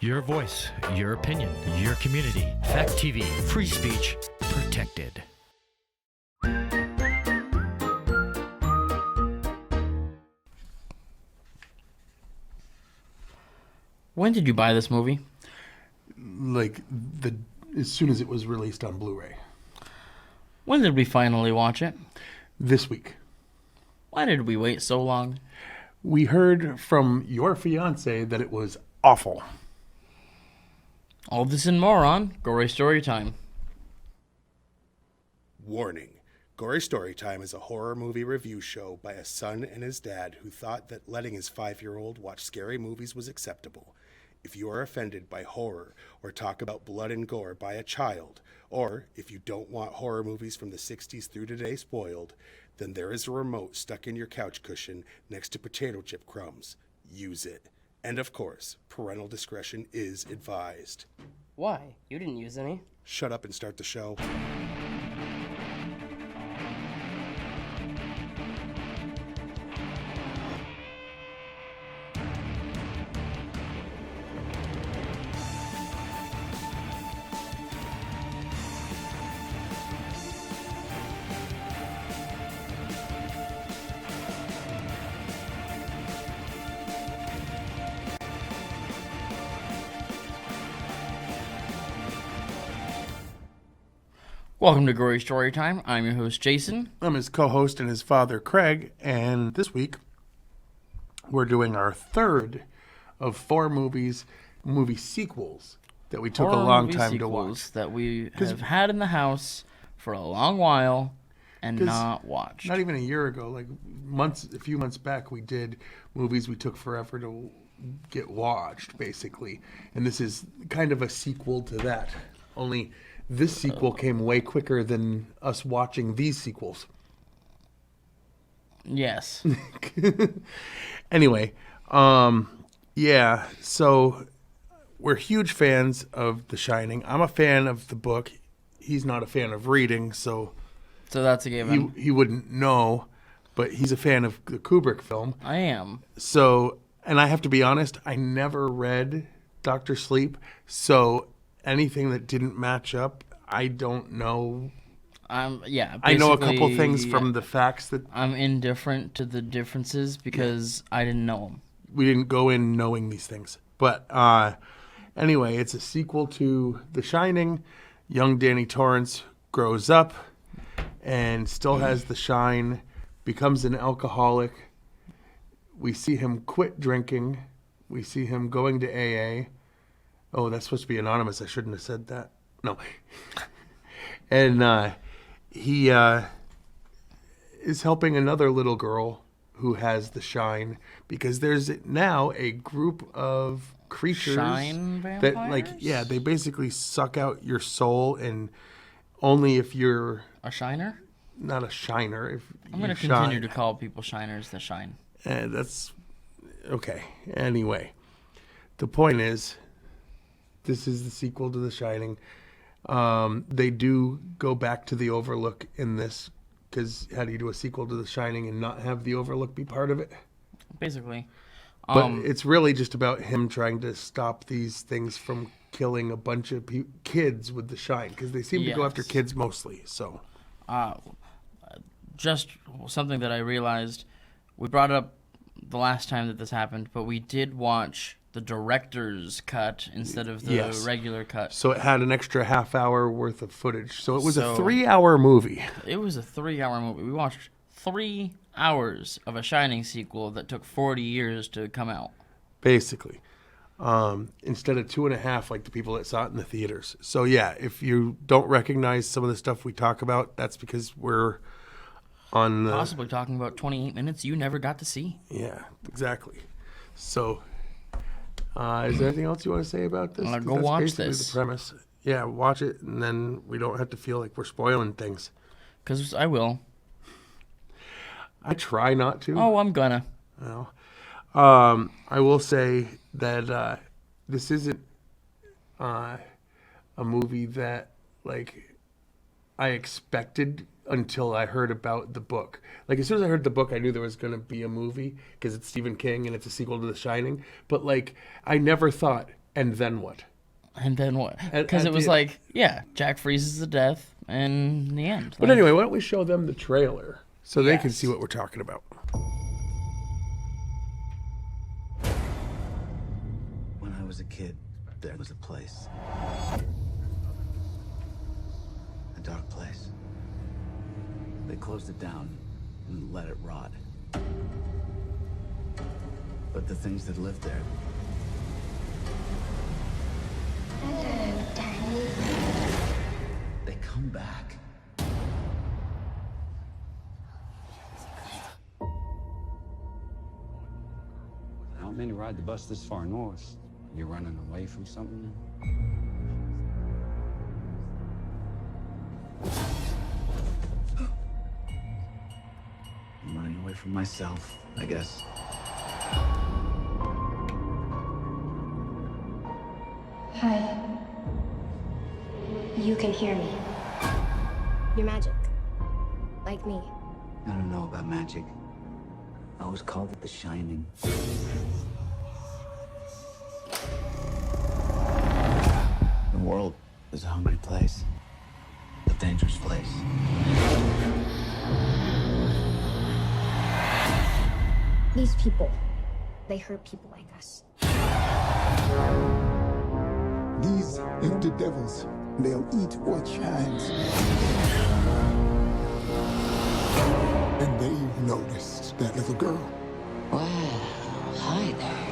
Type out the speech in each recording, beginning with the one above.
Your voice, your opinion, your community. Fact TV, free speech, protected. When did you buy this movie? As soon as it was released on Blu-ray. When did we finally watch it? This week. Why did we wait so long? We heard from your fiance that it was awful. All this and more on Gory Storytime. Warning. Gory Storytime is a horror movie review show by a son and his dad who thought that letting his 5-year-old watch scary movies was acceptable. If you are offended by horror or talk about blood and gore by a child, or if you don't want horror movies from the 60s through today spoiled, then there is a remote stuck in your couch cushion next to potato chip crumbs. Use it. And of course, parental discretion is advised. Why? You didn't use any. Shut up and start the show. Welcome to Gory Storytime. I'm your host, Jason. I'm his co-host and his father, Craig, and this week we're doing our third of 4 movie sequels that we took a long time to watch. That we have had in the house for a long while and not watched. Not even a year ago, a few months back, we did movies we took forever to get watched, basically. And this is kind of a sequel to that. Only this sequel came way quicker than us watching these sequels. Yes. Anyway, yeah, so we're huge fans of The Shining. I'm a fan of the book. He's not a fan of reading, so that's a given. He wouldn't know, but he's a fan of the Kubrick film. I am. So, and I have to be honest, I never read Dr. Sleep, so anything that didn't match up, I don't know. Yeah. I know a couple things from the facts that I'm indifferent to the differences because I didn't know them. We didn't go in knowing these things. But anyway, it's a sequel to The Shining. Young Danny Torrance grows up and still has the shine, becomes an alcoholic. We see him quit drinking. We see him going to AA. Oh, that's supposed to be anonymous. I shouldn't have said that. No. And he is helping another little girl who has the shine because there's now a group of creatures shine vampires? that they basically suck out your soul, and only if you're a shiner? Not a shiner. If I'm going to continue to call people shiners that shine. That's okay. Anyway, the point is, this is the sequel to The Shining. They do go back to the Overlook in this, because how do you do a sequel to The Shining and not have the Overlook be part of it? Basically. But it's really just about him trying to stop these things from killing a bunch of kids with the shine, because they seem to go after kids mostly. So, just something that I realized, we brought up the last time that this happened, but we did watch the director's cut instead of the regular cut. So it had an extra half hour worth of footage. So it was a 3-hour movie. It was a 3-hour movie. We watched 3 hours of a Shining sequel that took 40 years to come out. Basically. Instead of 2.5 like the people that saw it in the theaters. So yeah, if you don't recognize some of the stuff we talk about, that's because we're on possibly talking about 28 minutes you never got to see. Yeah, exactly. So is there anything else you want to say about this? Go watch this. The premise. Yeah, watch it, and then we don't have to feel like we're spoiling things. Because I will. I try not to. Oh, I'm gonna. Well, I will say that this isn't a movie that I expected until I heard about the book. Like, as soon as I heard the book, I knew there was going to be a movie because it's Stephen King and it's a sequel to The Shining. But, like, I never thought And then what? And then what? At Because it was the- like, yeah, Jack freezes to death in the end. But anyway, why don't we show them the trailer so they can Yes. see what we're talking about? When I was a kid, there was a place. A dark place. They closed it down and let it rot. But the things that lived there, Hello, Danny. they come back. I don't mean to ride the bus this far north. You're running away from something? I'm running away from myself, I guess. Hi. You can hear me. You're magic. Like me. I don't know about magic. I was called it the Shining. The world is a hungry place. A dangerous place. These people, they hurt people like us. These empty devils, they'll eat what shines. And they've noticed that little girl. Well, hi there.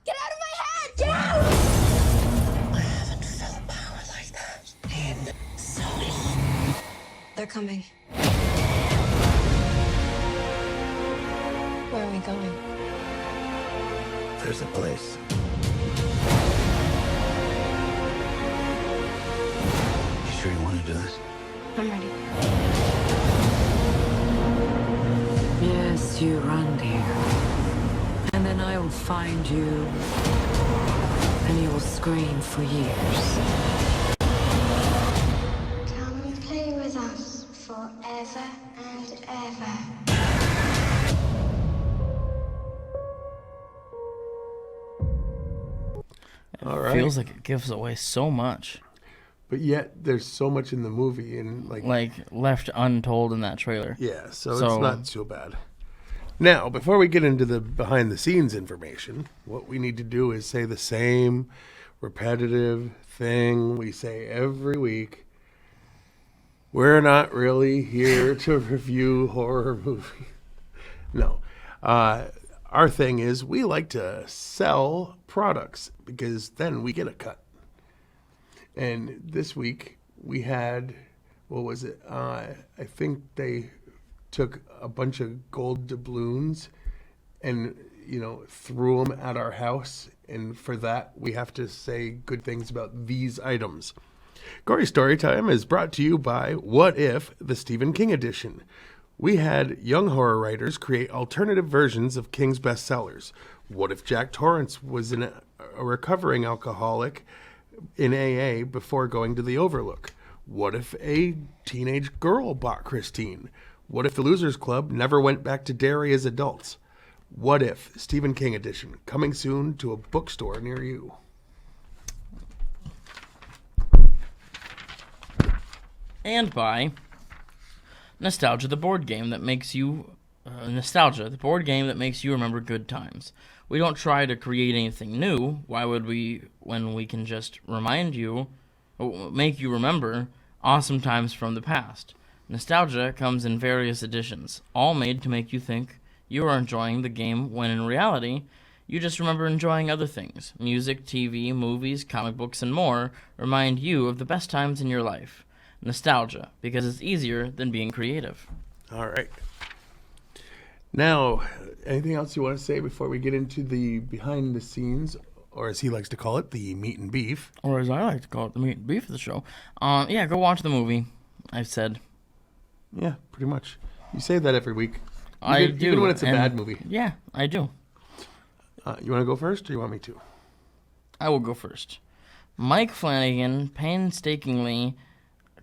Get out of my head! Get out! I haven't felt power like that in so long. They're coming. Where are we going? There's a place. You sure you want to do this? I'm ready. Yes, you run, dear. And then I will find you. And you will scream for years. Come and play with us forever and ever. All right. Feels like it gives away so much. But yet, there's so much in the movie, and Like, left untold in that trailer. yeah, so So- it's not so bad. Now, before we get into the behind-the-scenes information, what we need to do is say the same repetitive thing we say every week. We're not really here to review horror movies. No. Our thing is we like to sell products because then we get a cut. And this week we had, what was it? I think they took a bunch of gold doubloons and, threw them at our house. And for that, we have to say good things about these items. Gory Storytime is brought to you by What If, the Stephen King edition. We had young horror writers create alternative versions of King's bestsellers. What if Jack Torrance was a recovering alcoholic in AA before going to the Overlook? What if a teenage girl bought Christine? What if the Losers Club never went back to dairy as adults? What if Stephen King edition, coming soon to a bookstore near you. And by Nostalgia, the board game that makes you Nostalgia, the board game that makes you remember good times. We don't try to create anything new. Why would we, when we can just remind you, make you remember awesome times from the past? Nostalgia comes in various editions, all made to make you think you are enjoying the game when in reality, you just remember enjoying other things. Music, TV, movies, comic books, and more remind you of the best times in your life. Nostalgia, because it's easier than being creative. All right. Now, anything else you want to say before we get into the behind the scenes, or as he likes to call it, the meat and beef? Or as I like to call it, the meat and beef of the show. Yeah, go watch the movie, I've said. Yeah, pretty much. You say that every week. I Even do. Even when it's a and- bad movie. Yeah, I do. You want to go first, or you want me to? I will go first. Mike Flanagan painstakingly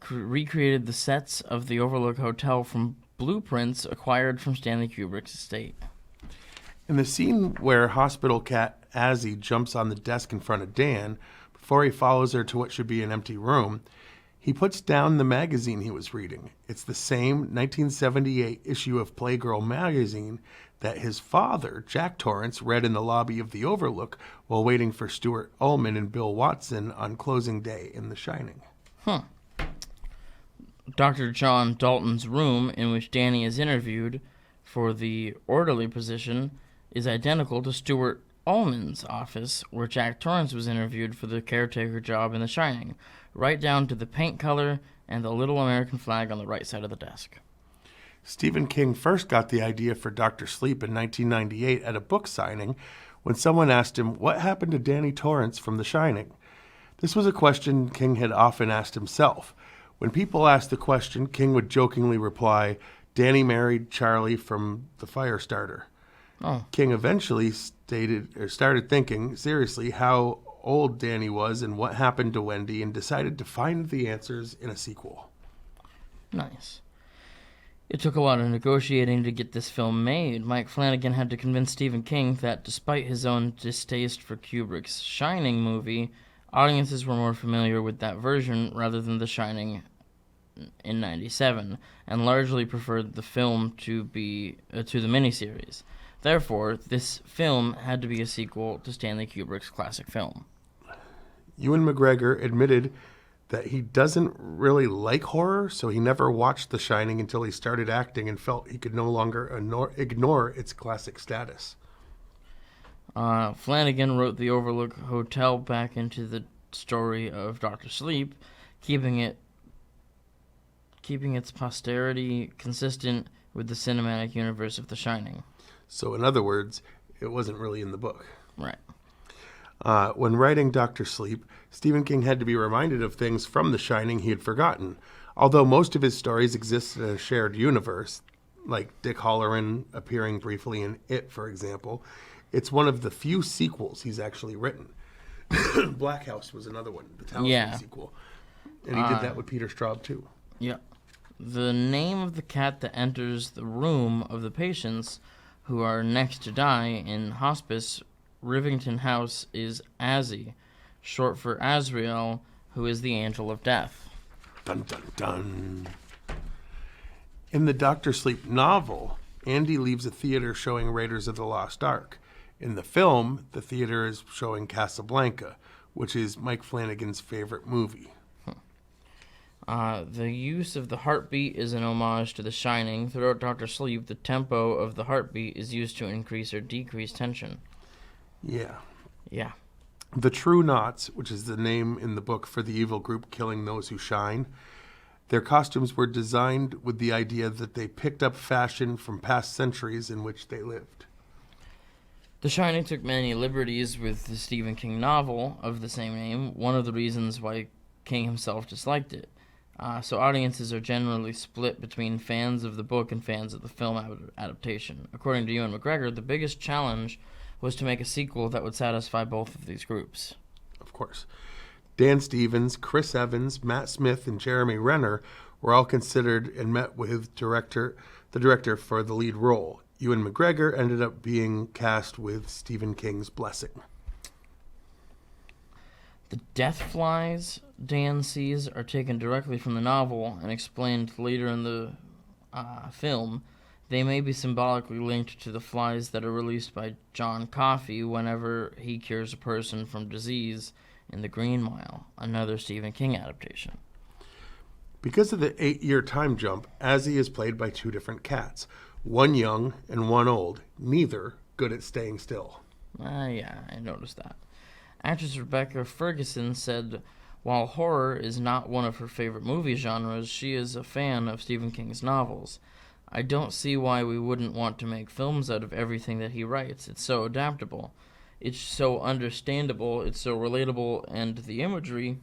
recreated the sets of the Overlook Hotel from blueprints acquired from Stanley Kubrick's estate. In the scene where hospital cat Azzy jumps on the desk in front of Dan, before he follows her to what should be an empty room, he puts down the magazine he was reading. It's the same 1978 issue of Playgirl magazine that his father, Jack Torrance, read in the lobby of the Overlook while waiting for Stuart Ullman and Bill Watson on closing day in The Shining. Dr. John Dalton's room, in which Danny is interviewed for the orderly position, is identical to Stuart Ullman's office, where Jack Torrance was interviewed for the caretaker job in The Shining, right down to the paint color and the little American flag on the right side of the desk. Stephen King first got the idea for Dr. Sleep in 1998 at a book signing when someone asked him what happened to Danny Torrance from The Shining. This was a question King had often asked himself. When people asked the question, King would jokingly reply, "Danny married Charlie from the Firestarter." Oh. King eventually started thinking seriously how old Danny was and what happened to Wendy, and decided to find the answers in a sequel. Nice. It took a lot of negotiating to get this film made. Mike Flanagan had to convince Stephen King that despite his own distaste for Kubrick's Shining movie, audiences were more familiar with that version rather than The Shining in '97, and largely preferred the film to the miniseries. Therefore, this film had to be a sequel to Stanley Kubrick's classic film. Ewan McGregor admitted that he doesn't really like horror, so he never watched The Shining until he started acting and felt he could no longer ignore its classic status. Flanagan wrote the Overlook Hotel back into the story of Dr. Sleep, keeping its posterity consistent with the cinematic universe of The Shining. So, in other words, it wasn't really in the book. Right. When writing Dr. Sleep, Stephen King had to be reminded of things from The Shining he had forgotten. Although most of his stories exist in a shared universe, like Dick Hallorann appearing briefly in It, for example, it's one of the few sequels he's actually written. Black House was another one, the Talisman sequel. And he did that with Peter Straub, too. Yeah. The name of the cat that enters the room of the patients who are next to die in hospice Rivington House is Azzy, short for Azrael, who is the angel of death. Dun, dun, dun. In the Dr. Sleep novel, Andy leaves a theater showing Raiders of the Lost Ark. In the film, the theater is showing Casablanca, which is Mike Flanagan's favorite movie. The use of the heartbeat is an homage to The Shining. Throughout Dr. Sleep, the tempo of the heartbeat is used to increase or decrease tension. Yeah. Yeah. The True Knots, which is the name in the book for the evil group killing those who shine, their costumes were designed with the idea that they picked up fashion from past centuries in which they lived. The Shining took many liberties with the Stephen King novel of the same name, one of the reasons why King himself disliked it. So audiences are generally split between fans of the book and fans of the film adaptation. According to Ewan McGregor, the biggest challenge was to make a sequel that would satisfy both of these groups. Of course. Dan Stevens, Chris Evans, Matt Smith, and Jeremy Renner were all considered and met with the director for the lead role. Ewan McGregor ended up being cast with Stephen King's blessing. The death flies Dan sees are taken directly from the novel and explained later in the film. They may be symbolically linked to the flies that are released by John Coffey whenever he cures a person from disease in The Green Mile, another Stephen King adaptation. Because of the 8-year time jump, Azzy is played by two different cats, one young and one old, neither good at staying still. Yeah, I noticed that. Actress Rebecca Ferguson said, while horror is not one of her favorite movie genres, she is a fan of Stephen King's novels. I don't see why we wouldn't want to make films out of everything that he writes. It's so adaptable. It's so understandable. It's so relatable. And the imagery,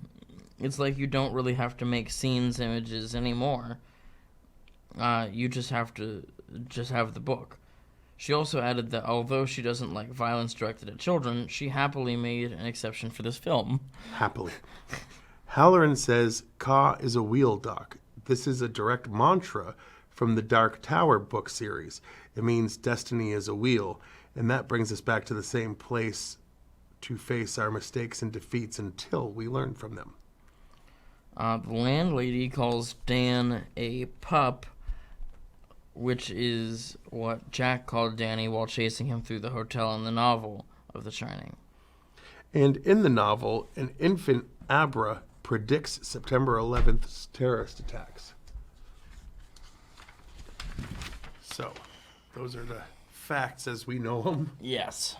it's like you don't really have to make scenes images anymore. You just have to have the book. She also added that although she doesn't like violence directed at children, she happily made an exception for this film. Happily. Halloran says, Ka is a wheel duck. This is a direct mantra from the Dark Tower book series. It means destiny is a wheel, And that brings us back to the same place to face our mistakes and defeats until we learn from them. The landlady calls Dan a pup, which is what Jack called Danny while chasing him through the hotel in the novel of The Shining. And in the novel, an infant Abra predicts September 11th's terrorist attacks. So, those are the facts as we know them. Yes.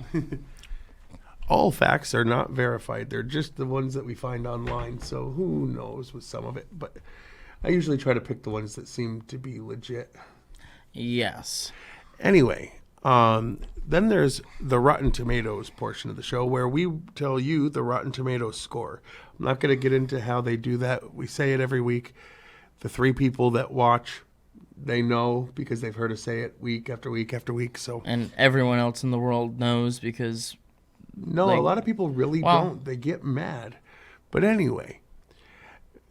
All facts are not verified. They're just the ones that we find online, so who knows with some of it. But I usually try to pick the ones that seem to be legit. Yes. Anyway, then there's the Rotten Tomatoes portion of the show where we tell you the Rotten Tomatoes score. I'm not going to get into how they do that. We say it every week. The 3 people that watch, they know because they've heard us say it week after week after week. So, and everyone else in the world knows because... No, a lot of people really don't. They get mad. But anyway,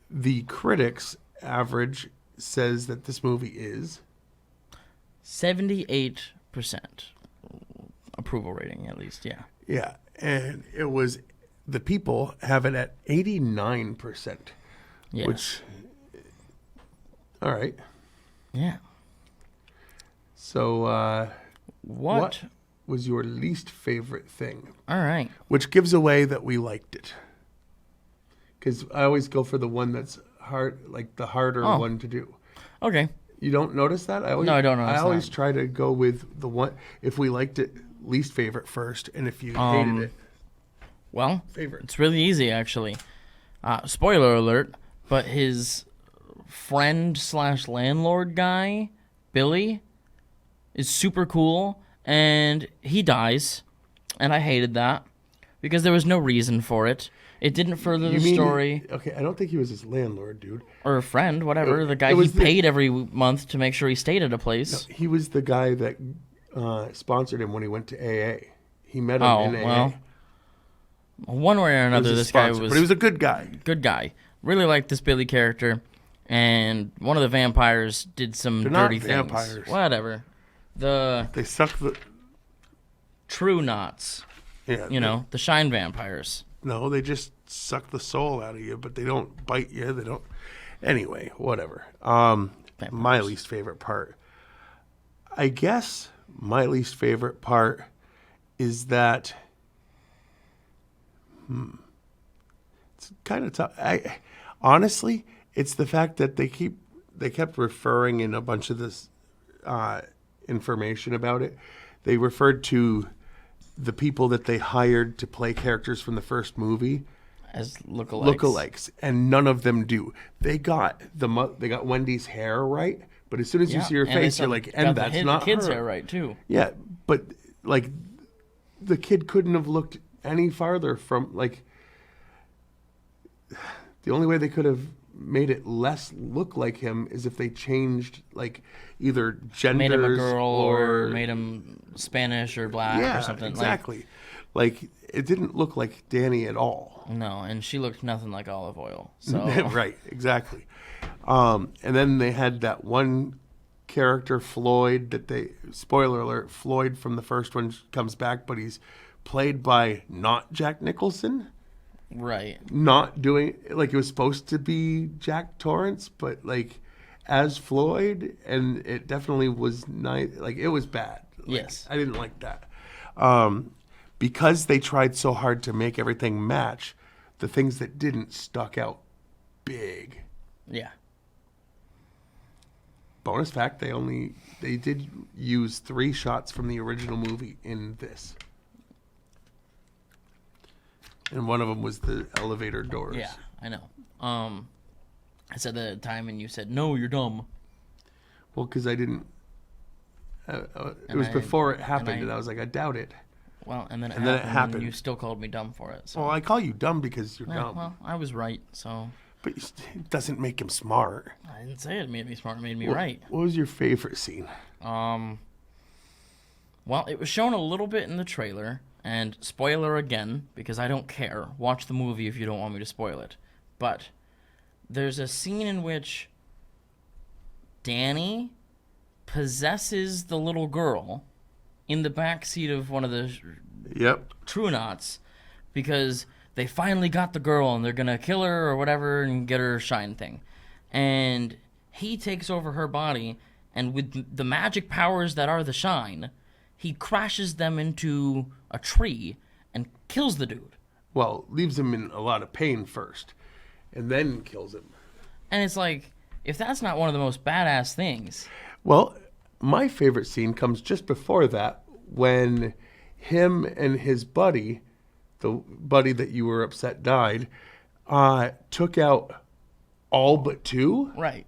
the critics' average says that this movie is 78% approval rating, at least, yeah. Yeah, and it was, the people have it at 89%. Yes. Which, all right. Yeah. So, what was your least favorite thing? All right. Which gives away that we liked it. Because I always go for the one that's hard, like the harder one to do. Okay. You don't notice that? No, I don't notice I always that. try to go with the one, if we liked it, least favorite first, and if you hated it, well, favorite. It's really easy, actually. Spoiler alert, but his friend/landlord guy, Billy, is super cool, and he dies, and I hated that because there was no reason for it. It didn't further the story. Okay, I don't think he was his landlord, dude. Or a friend, whatever. The guy he paid every month to make sure he stayed at a place. No, he was the guy that sponsored him when he went to AA. He met him in AA. Well, one way or another, this guy was... But he was a good guy. Good guy. Really liked this Billy character. And one of the vampires did some dirty things. They're not vampires. Whatever. They suck the... True knots. Yeah. You know, the shine vampires. No, they just suck the soul out of you, but they don't bite you. They don't... Anyway, whatever. My least favorite part. I guess my least favorite part is that... It's kind of tough. Honestly, it's the fact that they kept referring in a bunch of this information about it. They referred to the people that they hired to play characters from the first movie as lookalikes, and none of them do. They got Wendy's hair right, but as soon as you see her face, you're like, and that's not the kid's her. hair right too. Yeah, but like the kid couldn't have looked any farther from, like, the only way they could have made it less look like him is if they changed, like, either genders, made him a girl or made him Spanish or black or something. Exactly. Like, it didn't look like Danny at all. No, and she looked nothing like olive oil. So right, exactly. And then they had that one character, Floyd, that they, spoiler alert, Floyd from the first one comes back, but he's played by not Jack Nicholson. Right. Not doing, like, it was supposed to be Jack Torrance, but, like, as Floyd, and it definitely was nice. Like, it was bad. Like, yes. I didn't like that. Because they tried so hard to make everything match, the things that didn't stuck out big. Yeah. Bonus fact, they did use 3 shots from the original movie in this. And one of them was the elevator doors. Yeah, I know. I said that at the time, and you said, no, you're dumb. Well, because I didn't... it was before it happened, and I was like, I doubt it. Well, and then it happened, and you still called me dumb for it. So. Well, I call you dumb because you're dumb. Well, I was right, so... But it doesn't make him smart. I didn't say it made me smart. It made me right. What was your favorite scene? Well, it was shown a little bit in the trailer, and spoiler again, because I don't care. Watch the movie if you don't want me to spoil it. But there's a scene in which Danny possesses the little girl in the back seat of one of the Yep. True-Knots because they finally got the girl and they're going to kill her or whatever and get her shine thing. And he takes over her body, and with the magic powers that are the shine, he crashes them into a tree and kills the dude. Well, leaves him in a lot of pain first, and then kills him. And it's like, if that's not one of the most badass things. Well, my favorite scene comes just before that, when him and his buddy, the buddy that you were upset died, took out all but two. Right.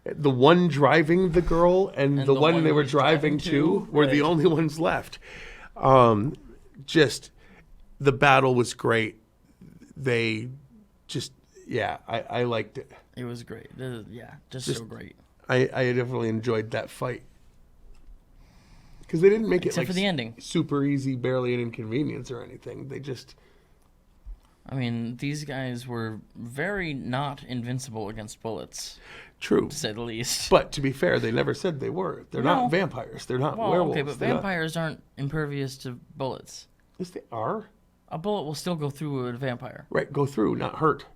The one driving the girl and the one they were driving to were the only ones left. Just, the battle was great. They just, I liked it. It was great. Just so great. I definitely enjoyed that fight. Because they didn't make Except it for the ending. Super easy, barely an inconvenience or anything. They just... I mean, these guys were very not invincible against bullets. True. To say the least. But to be fair, they never said they were. They're not vampires. They're not werewolves. Okay, but vampires aren't impervious to bullets. Yes, they are. A bullet will still go through a vampire. Right, go through, not hurt.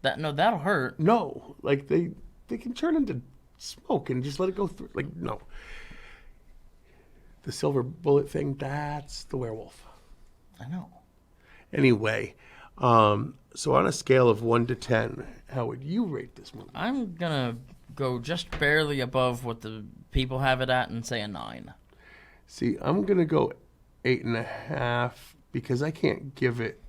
That'll hurt. No, like they can turn into smoke and just let it go through. Like, no. The silver bullet thing, that's the werewolf. I know. Anyway, so on a scale of 1 to 10, how would you rate this movie? I'm gonna go just barely above what the people have it at and say a 9. See, I'm gonna go 8.5 because I can't give it.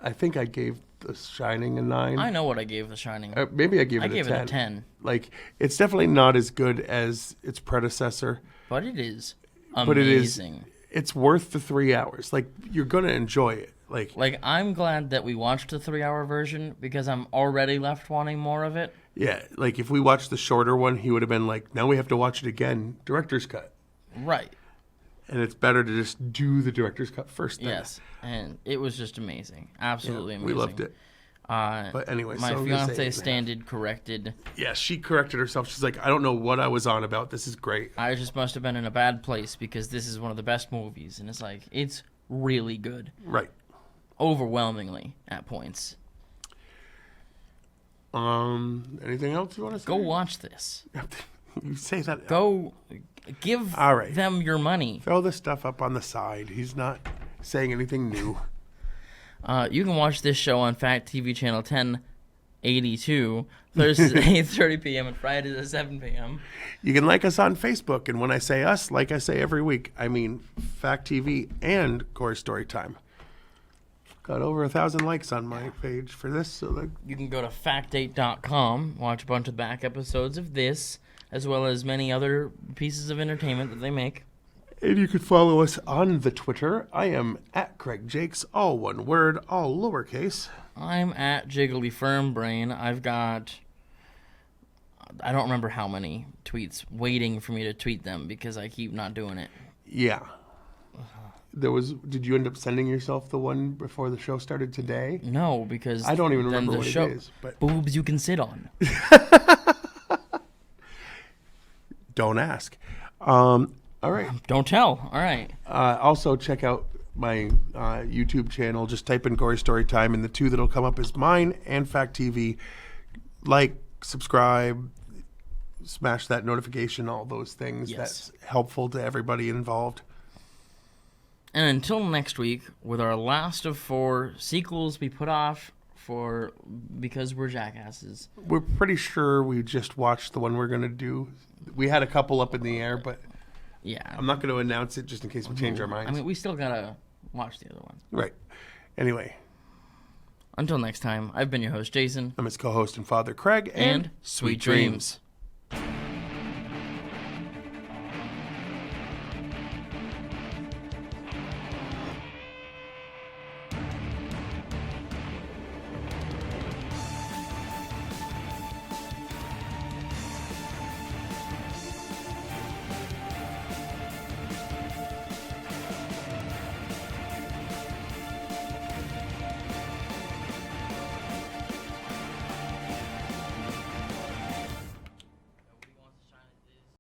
I think I gave The Shining a 9. I know what I gave The Shining. Maybe I gave it a 10. I gave it a 10. Like, it's definitely not as good as its predecessor. But it is amazing. But it's worth the 3 hours. Like, you're gonna enjoy it. Like I'm glad that we watched the 3-hour version because I'm already left wanting more of it. Yeah, like if we watched the shorter one, he would have been like, now we have to watch it again, director's cut. Right. And it's better to just do the director's cut first. Then. Yes, and it was just amazing. Absolutely amazing. We loved it. But anyway, my so fiance standard corrected. Yeah, she corrected herself. She's like, I don't know what I was on about. This is great. I just must have been in a bad place because this is one of the best movies. And it's like, it's really good. Right. Overwhelmingly at points. Anything else you want to say? Go watch this. You say that. Go give them your money. Throw the stuff up on the side. He's not saying anything new. You can watch this show on Fact TV channel 1082 Thursdays at 8:30 p.m. and Fridays at 7 p.m. You can like us on Facebook, and when I say us, like I say every week, I mean Fact TV and Gory Story Time. Got over 1,000 likes on my page for this. So you can go to fact8.com, watch a bunch of back episodes of this, as well as many other pieces of entertainment that they make. And you can follow us on the Twitter. I am at Craig Jakes, all one word, all lowercase. I'm at Jiggly Firmbrain. I've got, I don't remember how many tweets waiting for me to tweet them because I keep not doing it. Yeah. Did you end up sending yourself the one before the show started today? No, because I don't even remember what it is. But boobs you can sit on. Don't ask. All right. Don't tell. All right. Also, check out my YouTube channel. Just type in Gory Story Time, and the two that'll come up is mine and Fact TV. Like, subscribe, smash that notification, all those things. Yes. That's helpful to everybody involved. And until next week, with our last of 4 sequels we put off because we're jackasses. We're pretty sure we just watched the one we're going to do. We had a couple up in the air, but yeah, I'm not going to announce it just in case we change our minds. I mean, we still got to watch the other one. Right. Anyway. Until next time, I've been your host, Jason. I'm his co-host and father, Craig. And sweet dreams.